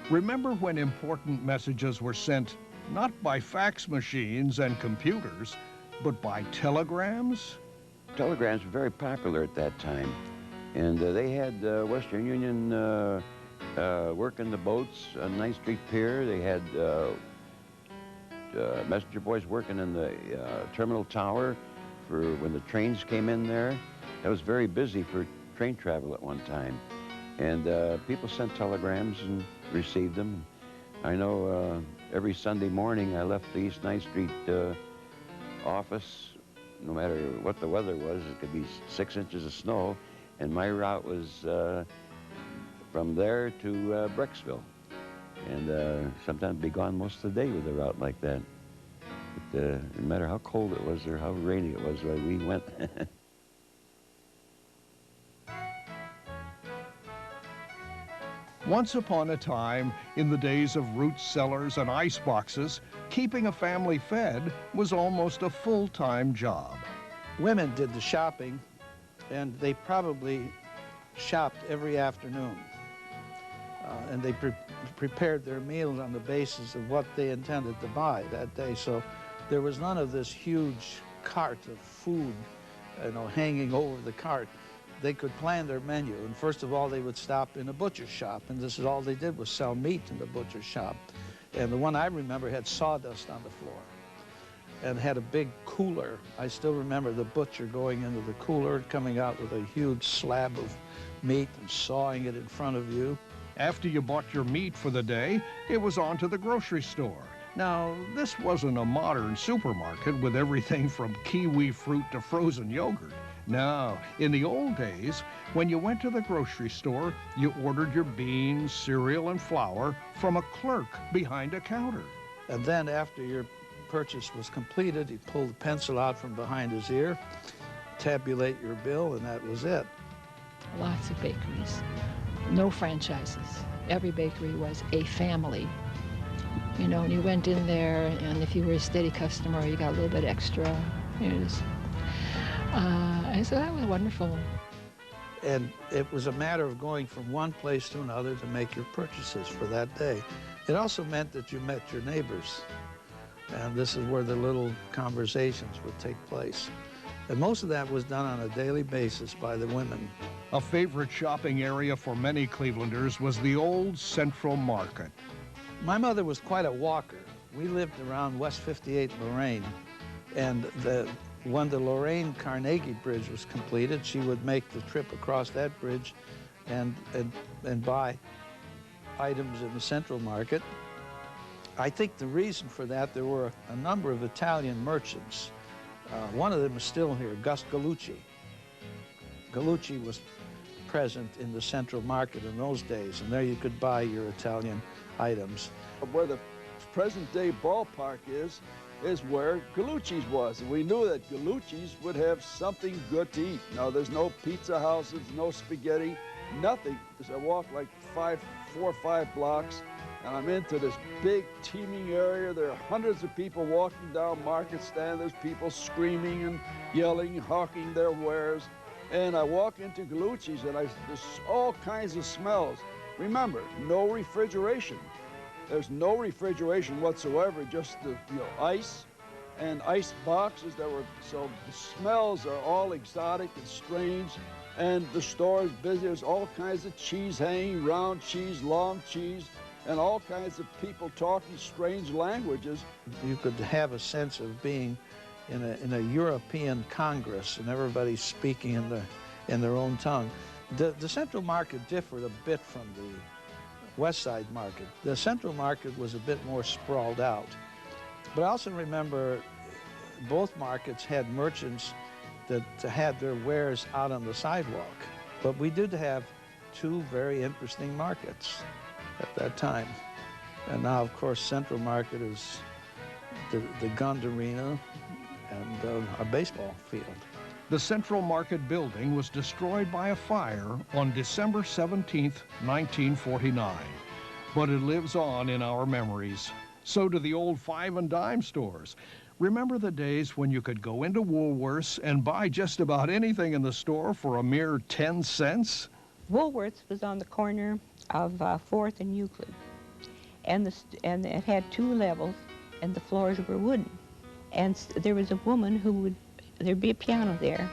Remember when important messages were sent not by fax machines and computers, but by telegrams? Telegrams were very popular at that time, and they had Western Union working the boats on 9th Street Pier. They had messenger boys working in the terminal tower for when the trains came in there. That was very busy for train travel at one time. And people sent telegrams and received them. I know every Sunday morning I left the East 9th Street office, no matter what the weather was. It could be 6 inches of snow, and my route was from there to Brecksville. And sometimes be gone most of the day with a route like that. But no matter how cold it was or how rainy it was, we went. Once upon a time, in the days of root cellars and ice boxes, keeping a family fed was almost a full-time job. Women did the shopping, and they probably shopped every afternoon. And they prepared their meals on the basis of what they intended to buy that day. So there was none of this huge cart of food, hanging over the cart. They could plan their menu, and first of all, they would stop in a butcher's shop, and this is all they did was sell meat in the butcher's shop. And the one I remember had sawdust on the floor and had a big cooler. I still remember the butcher going into the cooler and coming out with a huge slab of meat and sawing it in front of you. After you bought your meat for the day, it was on to the grocery store. Now, this wasn't a modern supermarket with everything from kiwi fruit to frozen yogurt. No, in the old days, when you went to the grocery store, you ordered your beans, cereal, and flour from a clerk behind a counter. And then after your purchase was completed, he'd pull the pencil out from behind his ear, tabulate your bill, and that was it. Lots of bakeries, no franchises. Every bakery was a family. And you went in there, and if you were a steady customer, you got a little bit extra. And so that was wonderful. And it was a matter of going from one place to another to make your purchases for that day. It also meant that you met your neighbors. And this is where the little conversations would take place. And most of that was done on a daily basis by the women. A favorite shopping area for many Clevelanders was the old Central Market. My mother was quite a walker. We lived around West 58 Lorraine, and when the Lorraine-Carnegie Bridge was completed, she would make the trip across that bridge and buy items in the Central Market. I think the reason for that, there were a number of Italian merchants. One of them is still here, Gus Gallucci. Gallucci was present in the Central Market in those days, and there you could buy your Italian items. Where the present-day ballpark is where Gallucci's was. And we knew that Gallucci's would have something good to eat. Now, there's no pizza houses, no spaghetti, nothing. I walked like 4 or 5 blocks, and I'm into this big teeming area. There are hundreds of people walking down Market Stand. There's people screaming and yelling, hawking their wares. And I walk into Gallucci's, and there's all kinds of smells. Remember, no refrigeration. There's no refrigeration whatsoever, just the ice and ice boxes so the smells are all exotic and strange, and the store is busy. There's all kinds of cheese hanging, round cheese, long cheese, and all kinds of people talking strange languages. You could have a sense of being in a European Congress, and everybody's speaking in their own tongue. The Central Market differed a bit from the West Side Market. The Central Market was a bit more sprawled out. But I also remember both markets had merchants that had their wares out on the sidewalk. But we did have 2 very interesting markets at that time. And now, of course, Central Market is the gun arena and a baseball field. The Central Market building was destroyed by a fire on December 17th, 1949. But it lives on in our memories. So do the old 5 and dime stores. Remember the days when you could go into Woolworth's and buy just about anything in the store for a mere 10 cents? Woolworth's was on the corner of 4th and Euclid. and and it had 2 levels, and the floors were wooden. And there was a woman who would, there'd be a piano there,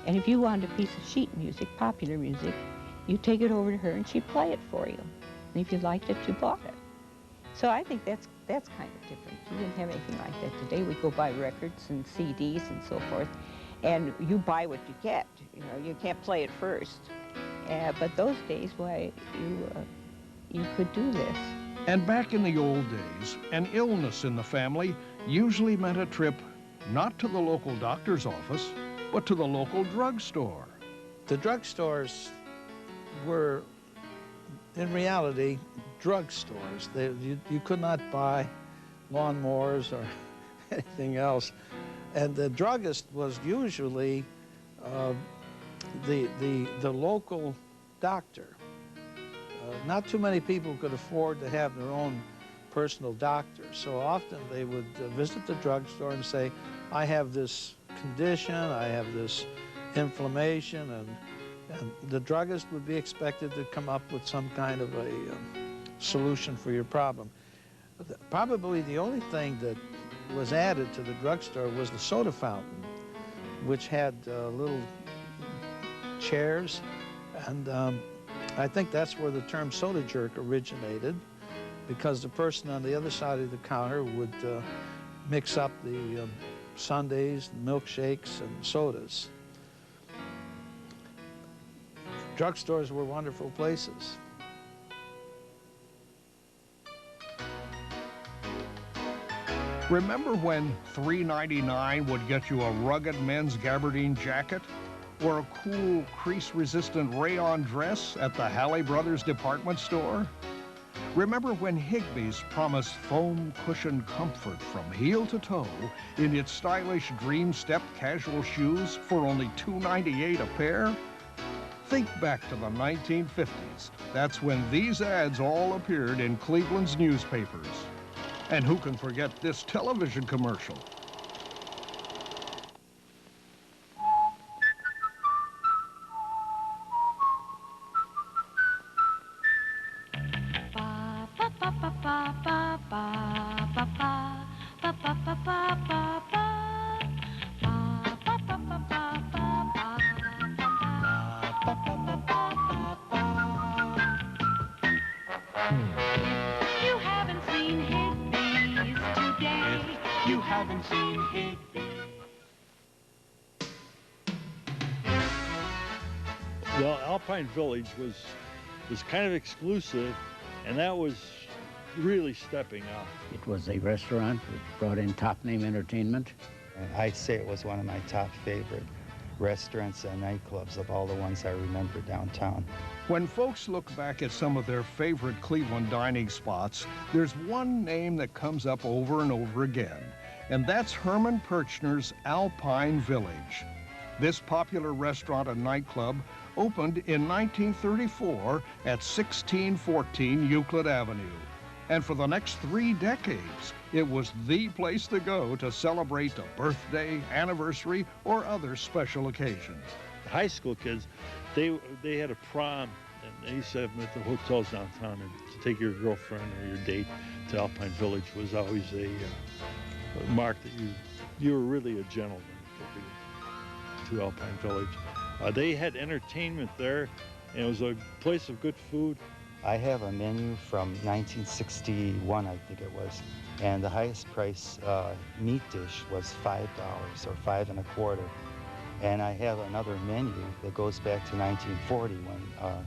and if you wanted a piece of sheet music, popular music, you take it over to her and she'd play it for you. And if you liked it, you bought it. So I think that's kind of different. You didn't have anything like that today. We go buy records and CDs and so forth, and you buy what you get. You know, you can't play it first. But those days, why, you could do this. And back in the old days, an illness in the family usually meant a trip not to the local doctor's office, but to the local drugstore. The drugstores were, in reality, drugstores. You could not buy lawnmowers or anything else. And the druggist was usually the local doctor. Not too many people could afford to have their own personal doctor. So often they would visit the drugstore and say, I have this condition, I have this inflammation, and the druggist would be expected to come up with some kind of a solution for your problem. Probably the only thing that was added to the drugstore was the soda fountain, which had little chairs, and I think that's where the term soda jerk originated, because the person on the other side of the counter would mix up the sundaes, milkshakes, and sodas. Drugstores were wonderful places. Remember when $3.99 would get you a rugged men's gabardine jacket? Or a cool, crease-resistant rayon dress at the Halle Brothers department store? Remember when Higbee's promised foam cushion comfort from heel to toe in its stylish Dream Step casual shoes for only $2.98 a pair? Think back to the 1950s. That's when these ads all appeared in Cleveland's newspapers. And who can forget this television commercial? Well, Alpine Village was kind of exclusive, and that was really stepping up. It was a restaurant which brought in top-name entertainment. And I'd say it was one of my top favorite restaurants and nightclubs of all the ones I remember downtown. When folks look back at some of their favorite Cleveland dining spots, there's one name that comes up over and over again, and that's Herman Perchner's Alpine Village. This popular restaurant and nightclub opened in 1934 at 1614 Euclid Avenue. And for the next 3 decades, it was the place to go to celebrate a birthday, anniversary, or other special occasions. The high school kids, they had a prom, and they used to have them at the hotels downtown, and to take your girlfriend or your date to Alpine Village was always a mark that you were really a gentleman to Alpine Village. They had entertainment there, and it was a place of good food. I have a menu from 1961, I think it was, and the highest price meat dish was $5 or $5.25. And I have another menu that goes back to 1940 when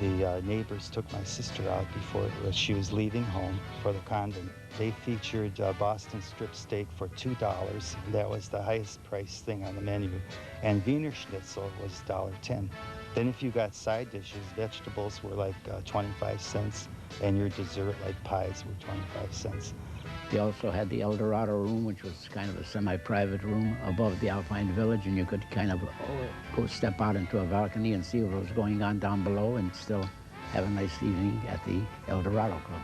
the neighbors took my sister out before she was leaving home for the convent. They featured Boston strip steak for $2. That was the highest price thing on the menu. And Wiener Schnitzel was $1.10. Then if you got side dishes, vegetables were like 25 cents, and your dessert, like pies, were 25 cents. They also had the El Dorado room, which was kind of a semi-private room above the Alpine Village, and you could kind of go step out into a balcony and see what was going on down below and still have a nice evening at the El Dorado Club.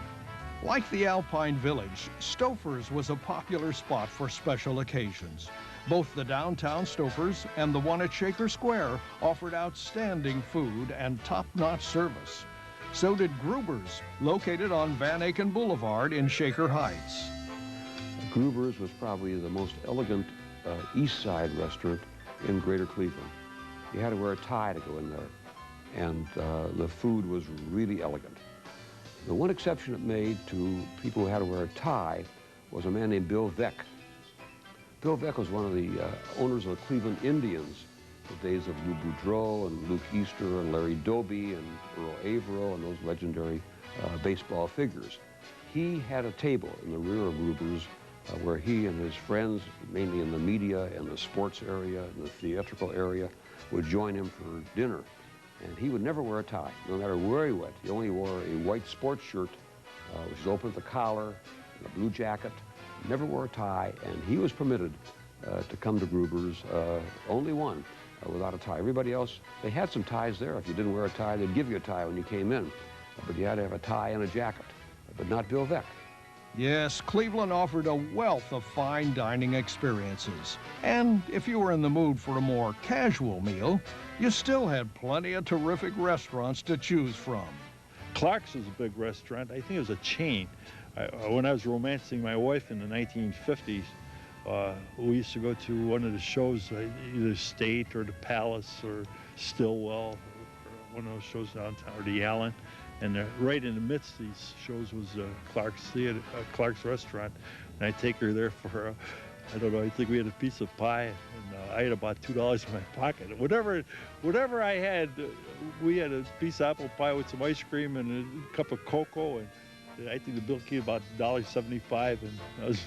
Like the Alpine Village, Stouffer's was a popular spot for special occasions. Both the downtown Stouffer's and the one at Shaker Square offered outstanding food and top-notch service. So did Gruber's, located on Van Aken Boulevard in Shaker Heights. Gruber's was probably the most elegant East Side restaurant in Greater Cleveland. You had to wear a tie to go in there, and the food was really elegant. The one exception it made to people who had to wear a tie was a man named Bill Veck. Bill Veck was one of the owners of the Cleveland Indians, the days of Lou Boudreau and Luke Easter and Larry Doby and Earl Averill and those legendary baseball figures. He had a table in the rear of Gruber's where he and his friends, mainly in the media and the sports area and the theatrical area, would join him for dinner. And he would never wear a tie, no matter where he went. He only wore a white sports shirt, which was open at the collar, and a blue jacket. Never wore a tie, and he was permitted to come to Gruber's, only one, without a tie. Everybody else, they had some ties there. If you didn't wear a tie, they'd give you a tie when you came in. But you had to have a tie and a jacket, but not Bill Veck. Yes, Cleveland offered a wealth of fine dining experiences. And if you were in the mood for a more casual meal, you still had plenty of terrific restaurants to choose from. Clark's was a big restaurant. I think it was a chain. When I was romancing my wife in the 1950s, we used to go to one of the shows, either State or the Palace or Stillwell, or one of those shows downtown, or the Allen. And right in the midst of these shows was Clark's Theater, Clark's Restaurant. And I'd take her there for, I don't know, I think we had a piece of pie, and I had about $2 in my pocket. Whatever I had, we had a piece of apple pie with some ice cream and a cup of cocoa, and I think the bill came about $1.75, and I was